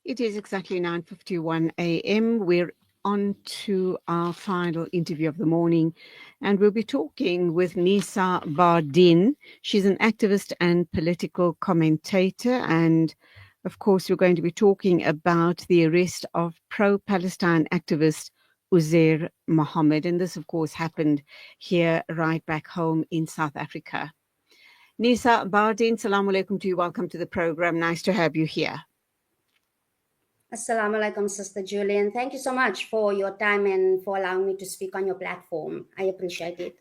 It is exactly 9:51 a.m. We're on to our final interview of the morning, and we'll be talking with Nisa Bardin. She's an activist and political commentator, and of course, we're going to be talking about the arrest of pro-Palestine activist Uzair Mahomed. And this, of course, happened here right back home in South Africa. Nisa Bardin, salaam alaikum to you. Welcome to the program. Nice to have you here. Assalamu alaikum, Sister Julie, and thank you so much for your time and for allowing me to speak on your platform. I appreciate it.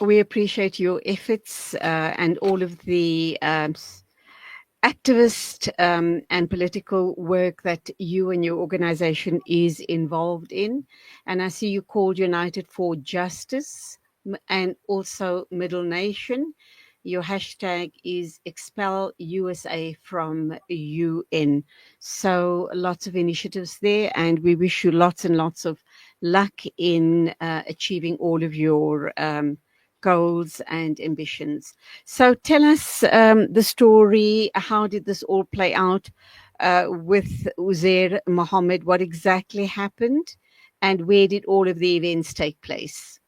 We appreciate your efforts and all of the activist and political work that you and your organization is involved in. And I see you called United for Justice and also Middle Nation. Your hashtag is expel USA from UN. So lots of initiatives there, and we wish you lots and lots of luck in achieving all of your goals and ambitions. So tell us the story. How did this all play out with Uzair Mahomed? What exactly happened, and where did all of the events take place?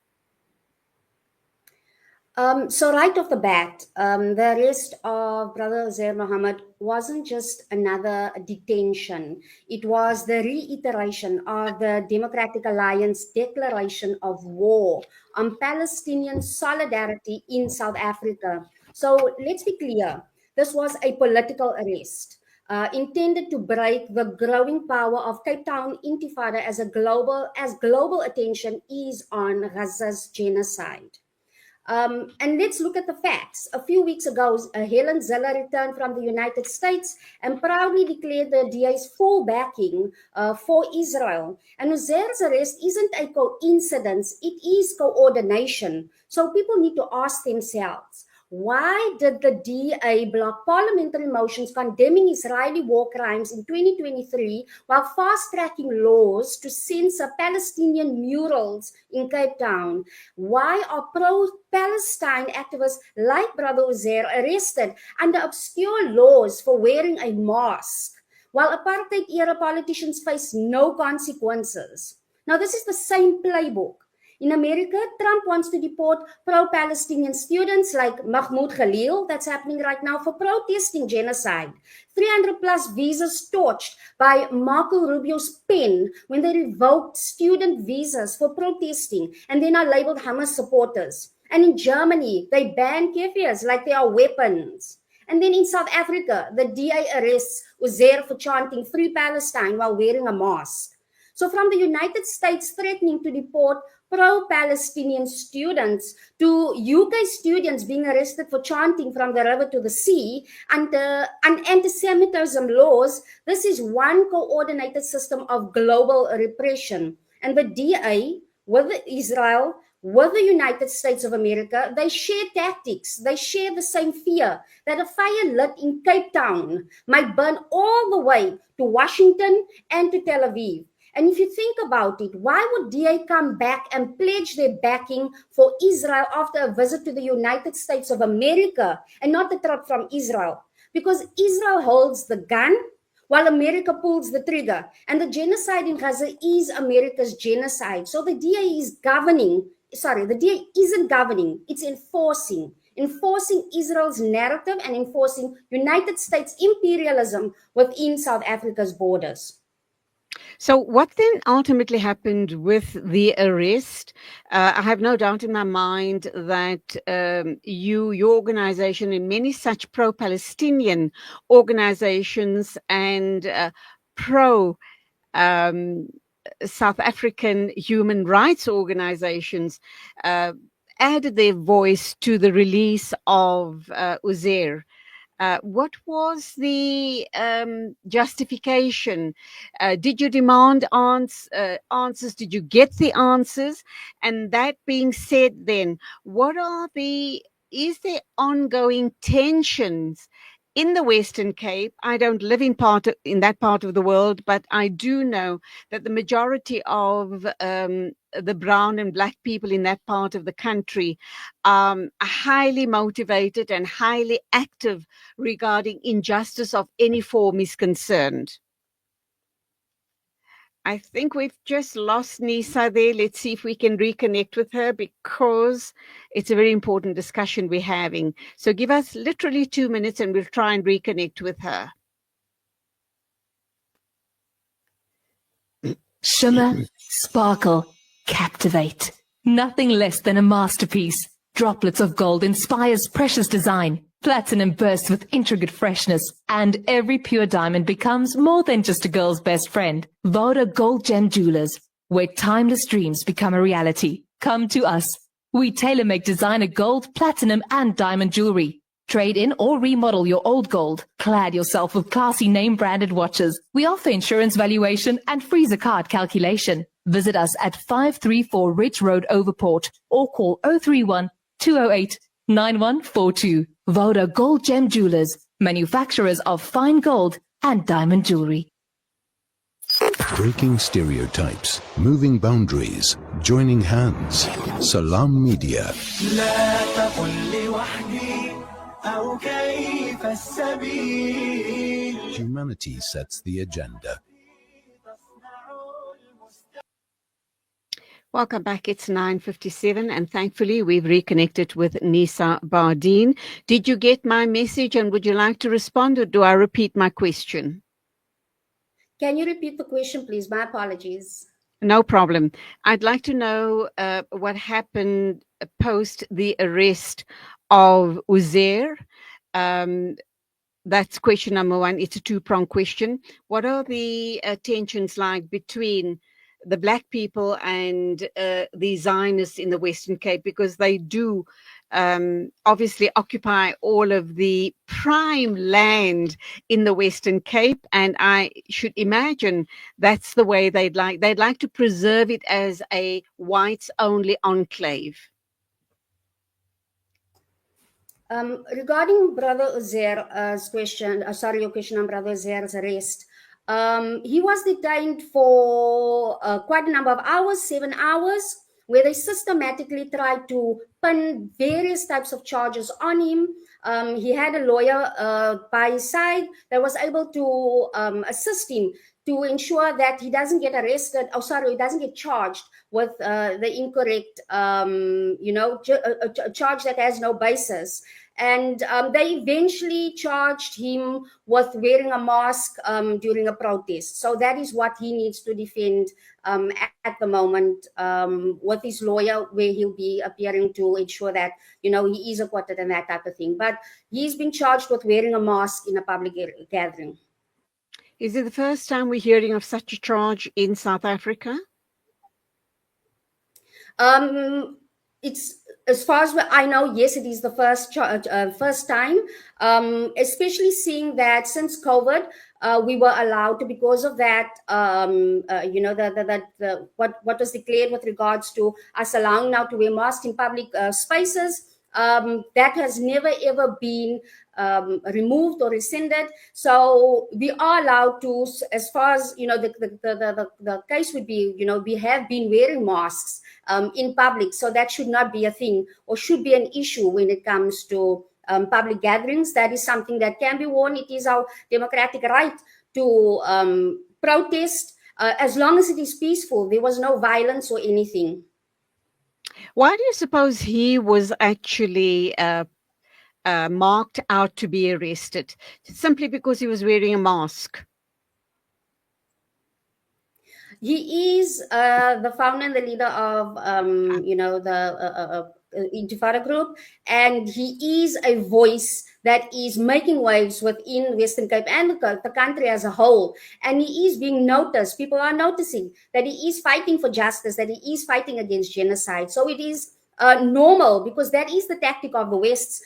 So right off the bat, the arrest of Brother Uzair Mahomed wasn't just another detention. It was the reiteration of the Democratic Alliance declaration of war on Palestinian solidarity in South Africa. So let's be clear, this was a political arrest. Intended to break the growing power of Cape Town Intifada as global attention is on Gaza's genocide. And let's look at the facts. A few weeks ago, Helen Ziller returned from the United States and proudly declared the DA's full backing for Israel. And Uzair's arrest isn't a coincidence, it is coordination. So people need to ask themselves, why did the DA block parliamentary motions condemning Israeli war crimes in 2023 while fast-tracking laws to censor Palestinian murals in Cape Town? Why are pro-Palestine activists like Brother Uzair arrested under obscure laws for wearing a mask, while apartheid-era politicians face no consequences? Now, this is the same playbook. In America, Trump wants to deport pro-Palestinian students like Mahmoud Khalil, that's happening right now, for protesting genocide. 300 plus visas torched by Marco Rubio's pen when they revoked student visas for protesting and then are labeled Hamas supporters. And in Germany, they ban kafirs like they are weapons. And then in South Africa, the DA arrests Uzair for chanting Free Palestine while wearing a mask. So from the United States threatening to deport pro-Palestinian students to UK students being arrested for chanting from the river to the sea and anti-Semitism laws, this is one coordinated system of global repression. And the DA with Israel, with the United States of America, they share tactics. They share the same fear that a fire lit in Cape Town might burn all the way to Washington and to Tel Aviv. And if you think about it, why would DA come back and pledge their backing for Israel after a visit to the United States of America and not the trip from Israel? Because Israel holds the gun while America pulls the trigger. And the genocide in Gaza is America's genocide. So the DA is the DA isn't governing, it's enforcing Israel's narrative and enforcing United States imperialism within South Africa's borders. So what then ultimately happened with the arrest? I have no doubt in my mind that your organization and many such pro-Palestinian organizations and pro South African human rights organizations added their voice to the release of Uzair. What was the justification? Did you demand answers? Did you get the answers? And that being said, then, is there ongoing tensions in the Western Cape? I don't live in that part of the world, but I do know that the majority of the brown and black people in that part of the country are highly motivated and highly active regarding injustice of any form is concerned. I think we've just lost Nisa there. Let's see if we can reconnect with her, because it's a very important discussion we're having. So give us literally 2 minutes and we'll try and reconnect with her. Shimmer, sparkle, captivate. Nothing less than a masterpiece. Droplets of gold inspires precious design. Platinum bursts with intricate freshness, and every pure diamond becomes more than just a girl's best friend. Voda Gold Gem Jewelers, where timeless dreams become a reality. Come to us. We tailor-make designer gold, platinum, and diamond jewelry. Trade in or remodel your old gold. Clad yourself with classy name-branded watches. We offer insurance valuation and free zakat calculation. Visit us at 534 Ridge Road, Overport, or call 031 208 9142. Voda Gold Gem Jewelers, manufacturers of fine gold and diamond jewelry. Breaking stereotypes, moving boundaries, joining hands. Salam Media. Humanity sets the agenda. Welcome back. It's 9:57, and thankfully we've reconnected with Nisa Bardeen. Did you get my message, and would you like to respond, or do I repeat my question? Can you repeat the question, please? My apologies. No problem. I'd like to know what happened post the arrest of Uzair. That's question number one. It's a two-pronged question. What are the tensions like between the Black people and the Zionists in the Western Cape? Because they do obviously occupy all of the prime land in the Western Cape, and I should imagine that's the way they'd like to preserve it as a whites-only enclave. Regarding Brother Uzair's question, your question on Brother Uzair's arrest, he was detained for quite a number of hours, 7 hours, where they systematically tried to pin various types of charges on him. He had a lawyer by his side that was able to assist him to ensure that he doesn't get arrested. He doesn't get charged with the incorrect, charge that has no basis. And they eventually charged him with wearing a mask during a protest. So that is what he needs to defend at the moment with his lawyer, where he'll be appearing to ensure that, he is acquitted and that type of thing. But he's been charged with wearing a mask in a public gathering. Is it the first time we're hearing of such a charge in South Africa? It's, as far as I know, yes, it is the first time, especially seeing that since COVID, we were allowed to, because of that, what was declared with regards to us allowing now to wear masks in public spaces. That has never ever been removed or rescinded. So we are allowed to, as far as the case would be, we have been wearing masks in public. So that should not be a thing, or should be an issue when it comes to public gatherings. That is something that can be worn. It is our democratic right to protest as long as it is peaceful. There was no violence or anything. Why do you suppose he was actually marked out to be arrested? Simply because he was wearing a mask? He is the founder and the leader of, the Intifada group, and he is a voice that is making waves within Western Cape and the country as a whole. And he is being noticed. People are noticing that he is fighting for justice, that he is fighting against genocide. So it is normal, because that is the tactic of the West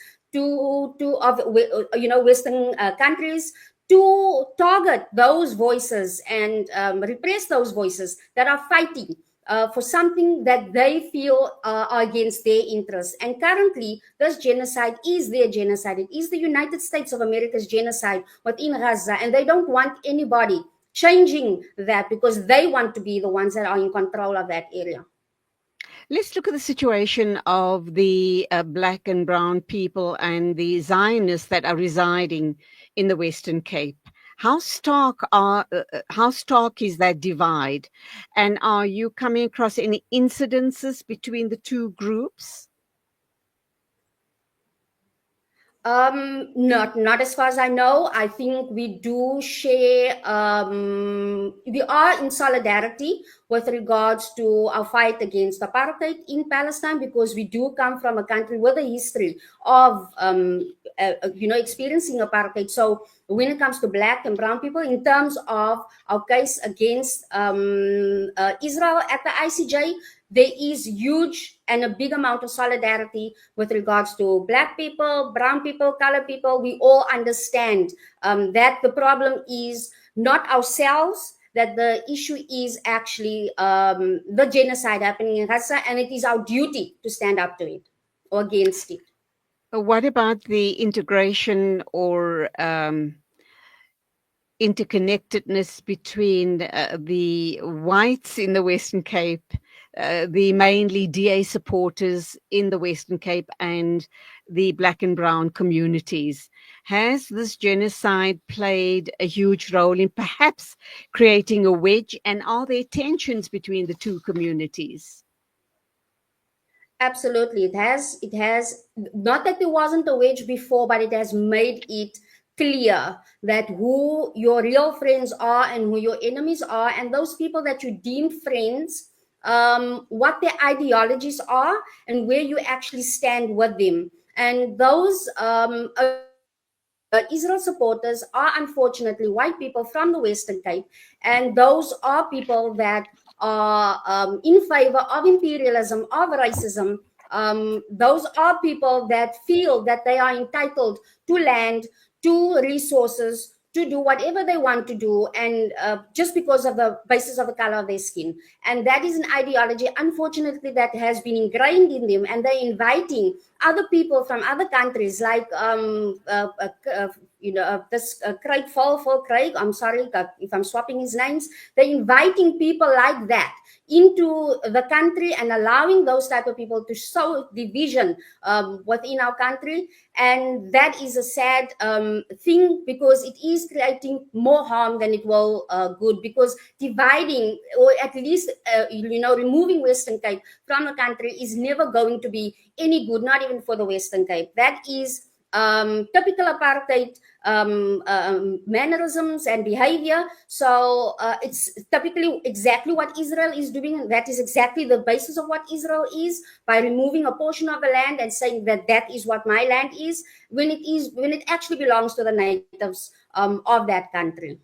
Western countries, to target those voices and repress those voices that are fighting for something that they feel are against their interests. And currently, this genocide is their genocide. It is the United States of America's genocide within Gaza, and they don't want anybody changing that, because they want to be the ones that are in control of that area. Let's look at the situation of the Black and brown people and the Zionists that are residing in the Western Cape. How stark is that divide? And are you coming across any incidences between the two groups? Not as far as I know. I think we do share, we are in solidarity with regards to our fight against apartheid in Palestine, because we do come from a country with a history of, experiencing apartheid. So when it comes to black and brown people, in terms of our case against Israel at the ICJ, there is huge and a big amount of solidarity with regards to black people, brown people, colored people. We all understand that the problem is not ourselves, that the issue is actually the genocide happening in Gaza, and it is our duty to stand up to it or against it. What about the integration or interconnectedness between the whites in the Western Cape, the mainly DA supporters in the Western Cape, and the black and brown communities? Has this genocide played a huge role in perhaps creating a wedge, and are there tensions between the two communities? Absolutely. It has, not that there wasn't a wedge before, but it has made it clear that who your real friends are and who your enemies are, and those people that you deem friends, what their ideologies are and where you actually stand with them. And those Israel supporters are unfortunately white people from the Western Cape, and those are people that are in favor of imperialism, of racism. Those are people that feel that they are entitled to land, to resources, to do whatever they want to do, and just because of the basis of the color of their skin. And that is an ideology, unfortunately, that has been ingrained in them, and they're inviting other people from other countries, like Craig Falfel Craig, I'm sorry if I'm swapping his names. They're inviting people like that into the country and allowing those type of people to sow division within our country. And that is a sad thing, because it is creating more harm than it will good, because dividing, or at least removing Western Cape from the country is never going to be any good, not even for the Western Cape. That is typical apartheid mannerisms and behavior. So it's typically exactly what Israel is doing, and that is exactly the basis of what Israel is, by removing a portion of the land and saying that that is what my land is, when it actually belongs to the natives of that country.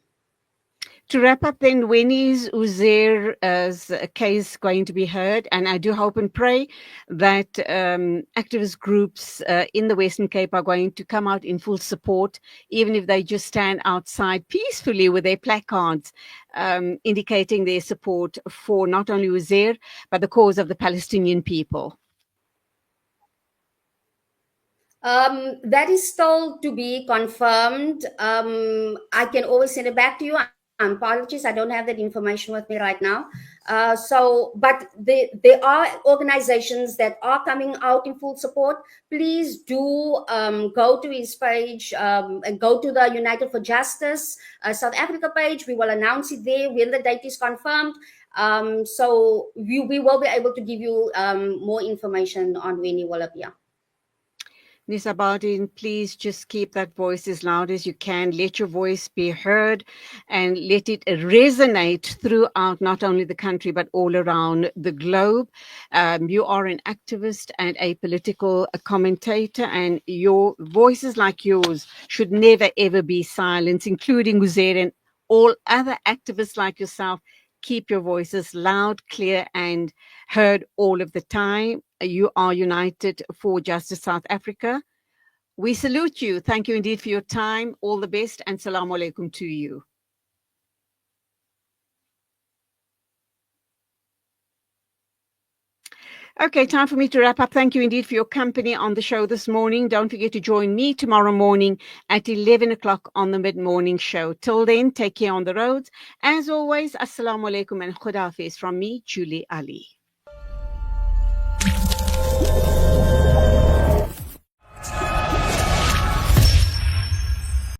To wrap up then, when is Uzair's case going to be heard? And I do hope and pray that activist groups in the Western Cape are going to come out in full support, even if they just stand outside peacefully with their placards, indicating their support for not only Uzair, but the cause of the Palestinian people. That is still to be confirmed. I can always send it back to you. Apologies, I don't have that information with me right now. But there are organizations that are coming out in full support. Please do go to his page and go to the United for Justice South Africa page. We will announce it there when the date is confirmed. So we will be able to give you more information on when he will appear. Nisa Bardin, please just keep that voice as loud as you can. Let your voice be heard and let it resonate throughout not only the country, but all around the globe. You are an activist and a political commentator, and your voices like yours should never, ever be silenced, including Uzair and all other activists like yourself. Keep your voices loud, clear, and heard all of the time. You are United for Justice South Africa. We salute you. Thank you indeed for your time. All the best, and salaam alaikum to you. Okay, time for me to wrap up. Thank you indeed for your company on the show this morning. Don't forget to join me tomorrow morning at 11 o'clock on the mid-morning show. Till then, take care on the roads. As always, assalamu alaikum and khudafiz from me, Julie Alli.